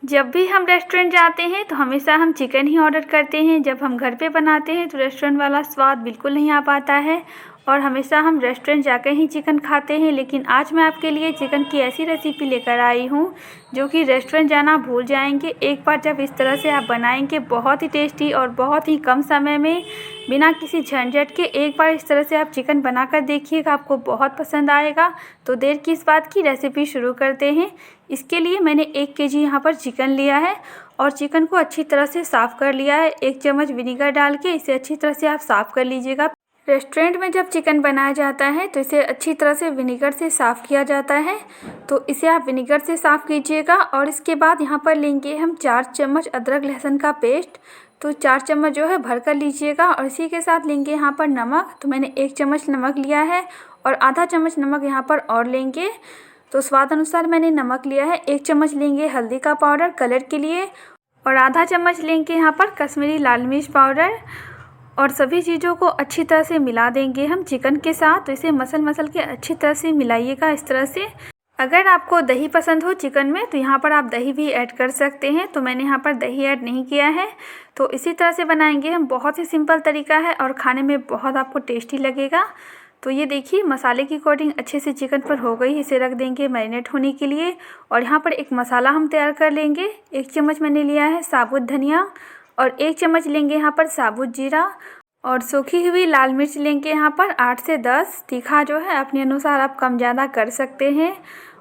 जब भी हम रेस्टोरेंट जाते हैं तो हमेशा हम चिकन ही ऑर्डर करते हैं। जब हम घर पे बनाते हैं तो रेस्टोरेंट वाला स्वाद बिल्कुल नहीं आ पाता है और हमेशा हम रेस्टोरेंट जाकर ही चिकन खाते हैं। लेकिन आज मैं आपके लिए चिकन की ऐसी रेसिपी लेकर आई हूँ जो कि रेस्टोरेंट जाना भूल जाएंगे। एक बार जब इस तरह से आप बनाएंगे, बहुत ही टेस्टी और बहुत ही कम समय में बिना किसी झंझट के एक बार इस तरह से आप चिकन बनाकर देखिएगा, आपको बहुत पसंद आएगा। तो देर किस बात की, रेसिपी शुरू करते हैं। इसके लिए मैंने 1 केजी यहाँ पर चिकन लिया है और चिकन को अच्छी तरह से साफ़ कर लिया है। 1 चम्मच विनीगर डाल के इसे अच्छी तरह से आप साफ़ कर लीजिएगा। रेस्टोरेंट में जब चिकन बनाया जाता है तो इसे अच्छी तरह से विनीगर से साफ़ किया जाता है, तो इसे आप विनीगर से साफ़ कीजिएगा। और इसके बाद यहाँ पर लेंगे हम 4 चम्मच अदरक लहसुन का पेस्ट, तो 4 चम्मच जो है भर कर लीजिएगा। और इसी के साथ लेंगे यहाँ पर नमक, तो मैंने 1 चम्मच नमक लिया है और आधा चम्मच नमक यहाँ पर और लेंगे, तो स्वाद अनुसार मैंने नमक लिया है। 1 चम्मच लेंगे हल्दी का पाउडर कलर के लिए और आधा चम्मच लेंगे यहाँ पर कश्मीरी लाल मिर्च पाउडर। और सभी चीज़ों को अच्छी तरह से मिला देंगे हम चिकन के साथ। तो इसे मसल के अच्छी तरह से मिलाइएगा इस तरह से। अगर आपको दही पसंद हो चिकन में तो यहाँ पर आप दही भी ऐड कर सकते हैं, तो मैंने यहाँ पर दही ऐड नहीं किया है। तो इसी तरह से बनाएंगे हम, बहुत ही सिंपल तरीका है और खाने में बहुत आपको टेस्टी लगेगा। तो ये देखिए मसाले की कोटिंग अच्छे से चिकन पर हो गई, इसे रख देंगे मैरिनेट होने के लिए। और यहाँ पर एक मसाला हम तैयार कर लेंगे। 1 चम्मच मैंने लिया है साबुत धनिया और 1 चम्मच लेंगे यहाँ पर साबुत जीरा और सूखी हुई लाल मिर्च लेंगे यहाँ पर 8 से 10। तीखा जो है अपने अनुसार आप कम ज़्यादा कर सकते हैं।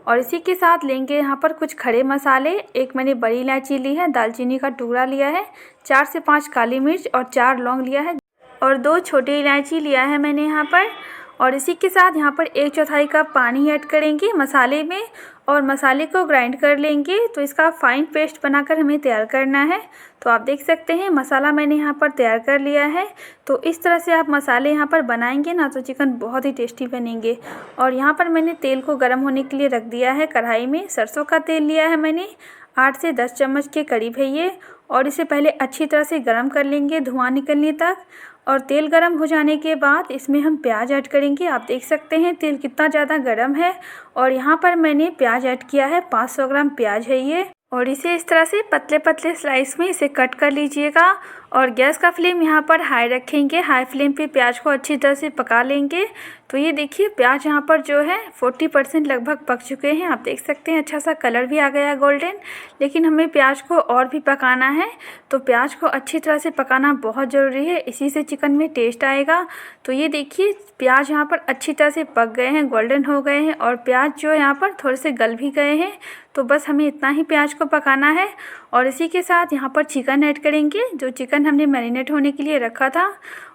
और इसी के साथ लेंगे यहाँ पर कुछ खड़े मसाले। 1 मैंने बड़ी इलायची ली है, दालचीनी का टुकड़ा लिया है, 4 से 5 काली मिर्च और 4 लौंग लिया है और 2 छोटी इलायची लिया है मैंने यहाँ पर। और इसी के साथ यहाँ पर 1/4 कप पानी ऐड करेंगे मसाले में और मसाले को ग्राइंड कर लेंगे। तो इसका फाइन पेस्ट बनाकर हमें तैयार करना है। तो आप देख सकते हैं मसाला मैंने यहाँ पर तैयार कर लिया है। तो इस तरह से आप मसाले यहाँ पर बनाएंगे ना तो चिकन बहुत ही टेस्टी बनेंगे। और यहाँ पर मैंने तेल को गर्म होने के लिए रख दिया है कढ़ाई में। सरसों का तेल लिया है मैंने 8 से 10 चम्मच के करीब है ये। और इसे पहले अच्छी तरह से गर्म कर लेंगे धुआं निकलने तक। और तेल गर्म हो जाने के बाद इसमें हम प्याज ऐड करेंगे। आप देख सकते हैं तेल कितना ज़्यादा गर्म है और यहाँ पर मैंने प्याज ऐड किया है, 500 ग्राम प्याज है ये। और इसे इस तरह से पतले पतले स्लाइस में इसे कट कर लीजिएगा। और गैस का फ्लेम यहाँ पर हाई रखेंगे, हाई फ्लेम पे प्याज को अच्छी तरह से पका लेंगे। तो ये देखिए प्याज यहाँ पर जो है 40% लगभग पक चुके हैं। आप देख सकते हैं अच्छा सा कलर भी आ गया है गोल्डन। लेकिन हमें प्याज को और भी पकाना है, तो प्याज को अच्छी तरह से पकाना बहुत ज़रूरी है, इसी से चिकन में टेस्ट आएगा। तो ये देखिए प्याज यहाँ पर अच्छी तरह से पक गए हैं, गोल्डन हो गए हैं और प्याज जो यहाँ पर थोड़े से गल भी गए हैं। तो बस हमें इतना ही प्याज को पकाना है। और इसी के साथ यहाँ पर चिकन ऐड करेंगे, जो चिकन हमने मैरिनेट होने के लिए रखा था।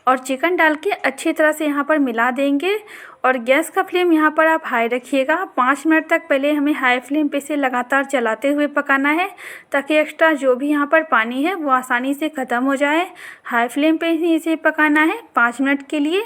और चिकन डाल के अच्छी तरह से यहाँ पर मिला देंगे। और गैस का फ्लेम यहाँ पर आप हाई रखिएगा। 5 मिनट तक पहले हमें हाई फ्लेम पे से लगातार चलाते हुए पकाना है, ताकि एक्स्ट्रा जो भी यहाँ पर पानी है वो आसानी से ख़त्म हो जाए। हाई फ्लेम पे ही इसे पकाना है 5 मिनट के लिए।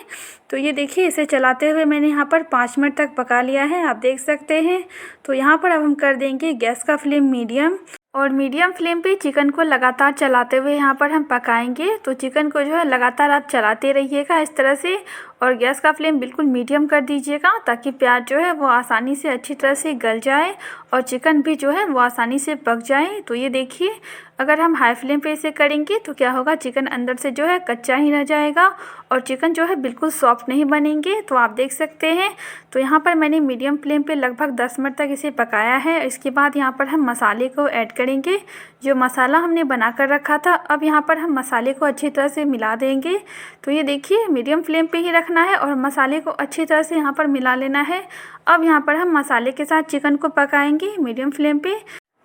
तो ये देखिए इसे चलाते हुए मैंने यहाँ पर 5 मिनट तक पका लिया है, आप देख सकते हैं। तो यहाँ पर अब हम कर देंगे गैस का फ्लेम मीडियम। और मीडियम फ्लेम पे चिकन को लगातार चलाते हुए यहाँ पर हम पकाएंगे। तो चिकन को जो है लगातार आप चलाते रहिएगा इस तरह से। और गैस का फ्लेम बिल्कुल मीडियम कर दीजिएगा, ताकि प्याज जो है वो आसानी से अच्छी तरह से गल जाए और चिकन भी जो है वो आसानी से पक जाए। तो ये देखिए अगर हम हाई फ्लेम पे इसे करेंगे तो क्या होगा, चिकन अंदर से जो है कच्चा ही रह जाएगा और चिकन जो है बिल्कुल सॉफ्ट नहीं बनेंगे। तो आप देख सकते हैं। तो यहाँ पर मैंने मीडियम फ्लेम पे लगभग 10 मिनट तक इसे पकाया है। इसके बाद यहाँ पर हम मसाले को ऐड करेंगे, जो मसाला हमने बना कर रखा था। अब यहाँ पर हम मसाले को अच्छी तरह से मिला देंगे। तो ये देखिए मीडियम फ्लेम पे ही रखना है और मसाले को अच्छी तरह से यहाँ पर मिला लेना है। अब यहाँ पर हम मसाले के साथ चिकन को पकाएंगे मीडियम फ्लेम पे।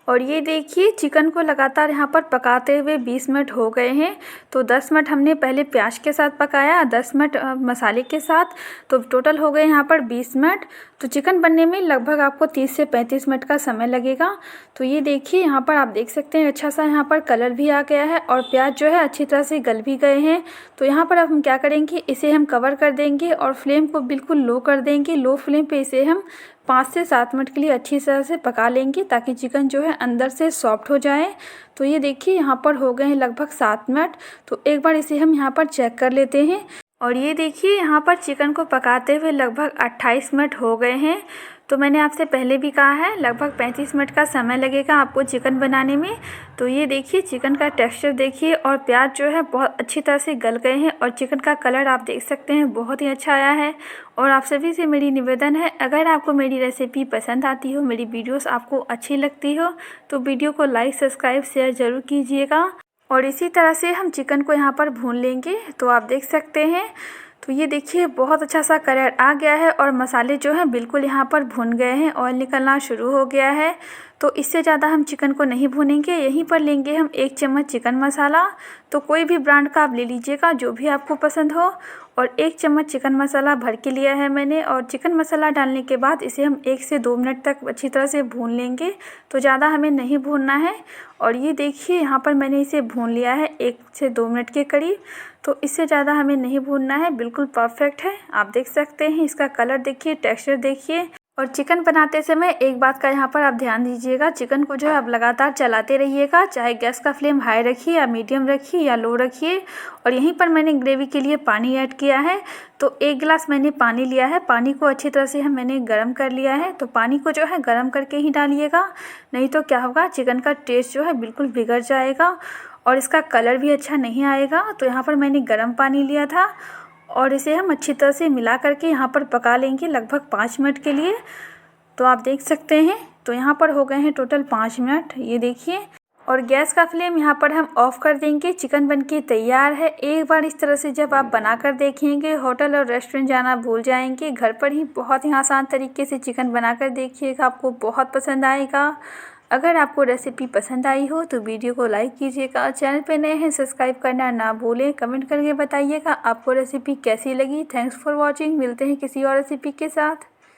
और ये देखिए चिकन को लगातार यहाँ पर पकाते हुए 20 मिनट हो गए हैं। तो 10 मिनट हमने पहले प्याज के साथ पकाया, 10 मिनट मसाले के साथ, तो टोटल हो गए यहाँ पर 20 मिनट। तो चिकन बनने में लगभग आपको 30 से 35 मिनट का समय लगेगा। तो ये देखिए यहाँ पर आप देख सकते हैं अच्छा सा यहाँ पर कलर भी आ गया है और प्याज जो है अच्छी तरह से गल भी गए हैं। तो यहाँ पर अब हम क्या करेंगे, इसे हम कवर कर देंगे और फ्लेम को बिल्कुल लो कर देंगे। लो फ्लेम पे इसे हम 5 से 7 मिनट के लिए अच्छी तरह से पका लेंगे, ताकि चिकन जो है अंदर से सॉफ्ट हो जाए। तो ये देखिए यहाँ पर हो गए हैं लगभग 7 मिनट। तो एक बार इसे हम यहाँ पर चेक कर लेते हैं। और ये देखिए यहाँ पर चिकन को पकाते हुए लगभग 28 मिनट हो गए हैं। तो मैंने आपसे पहले भी कहा है लगभग 35 मिनट का समय लगेगा आपको चिकन बनाने में। तो ये देखिए चिकन का टेक्सचर देखिए और प्याज जो है बहुत अच्छी तरह से गल गए हैं और चिकन का कलर आप देख सकते हैं बहुत ही अच्छा आया है। और आप सभी से मेरी निवेदन है, अगर आपको मेरी रेसिपी पसंद आती हो, मेरी वीडियोस आपको अच्छी लगती हो तो वीडियो को लाइक, सब्सक्राइब, शेयर ज़रूर कीजिएगा। और इसी तरह से हम चिकन को यहाँ पर भून लेंगे। तो आप देख सकते हैं, तो ये देखिए बहुत अच्छा सा कलर आ गया है और मसाले जो हैं बिल्कुल यहाँ पर भुन गए हैं, ऑयल निकलना शुरू हो गया है। तो इससे ज़्यादा हम चिकन को नहीं भूनेंगे। यहीं पर लेंगे हम 1 चम्मच चिकन मसाला। तो कोई भी ब्रांड का आप ले लीजिएगा जो भी आपको पसंद हो। और 1 चम्मच चिकन मसाला भर के लिया है मैंने। और चिकन मसाला डालने के बाद इसे हम 1 से 2 मिनट तक अच्छी तरह से भून लेंगे। तो ज़्यादा हमें नहीं भूनना है। और ये देखिए यहाँ पर मैंने इसे भून लिया है 1 से 2 मिनट के करीब। तो इससे ज़्यादा हमें नहीं भूनना है, बिल्कुल परफेक्ट है। आप देख सकते हैं इसका कलर देखिए, टेक्सचर देखिए। और चिकन बनाते समय एक बात का यहाँ पर आप ध्यान दीजिएगा, चिकन को जो है आप लगातार चलाते रहिएगा, चाहे गैस का फ्लेम हाई रखिए या मीडियम रखिए या लो रखिए। और यहीं पर मैंने ग्रेवी के लिए पानी ऐड किया है। तो 1 गिलास मैंने पानी लिया है। पानी को अच्छी तरह से मैंने गर्म कर लिया है। तो पानी को जो है गर्म करके ही डालिएगा, नहीं तो क्या होगा चिकन का टेस्ट जो है बिल्कुल बिगड़ जाएगा और इसका कलर भी अच्छा नहीं आएगा। तो यहाँ पर मैंने गर्म पानी लिया था और इसे हम अच्छी तरह से मिला करके यहाँ पर पका लेंगे लगभग 5 मिनट के लिए। तो आप देख सकते हैं, तो यहाँ पर हो गए हैं टोटल 5 मिनट, ये देखिए। और गैस का फ्लेम यहाँ पर हम ऑफ़ कर देंगे। चिकन बनके तैयार है। एक बार इस तरह से जब आप बना कर देखेंगे, होटल और रेस्टोरेंट जाना भूल जाएंगे। घर पर ही बहुत ही आसान तरीके से चिकन बना कर देखिएगा, आपको बहुत पसंद आएगा। अगर आपको रेसिपी पसंद आई हो तो वीडियो को लाइक कीजिएगा। चैनल पे नए हैं सब्सक्राइब करना ना भूलें। कमेंट करके बताइएगा आपको रेसिपी कैसी लगी। Thanks for watching. मिलते हैं किसी और रेसिपी के साथ।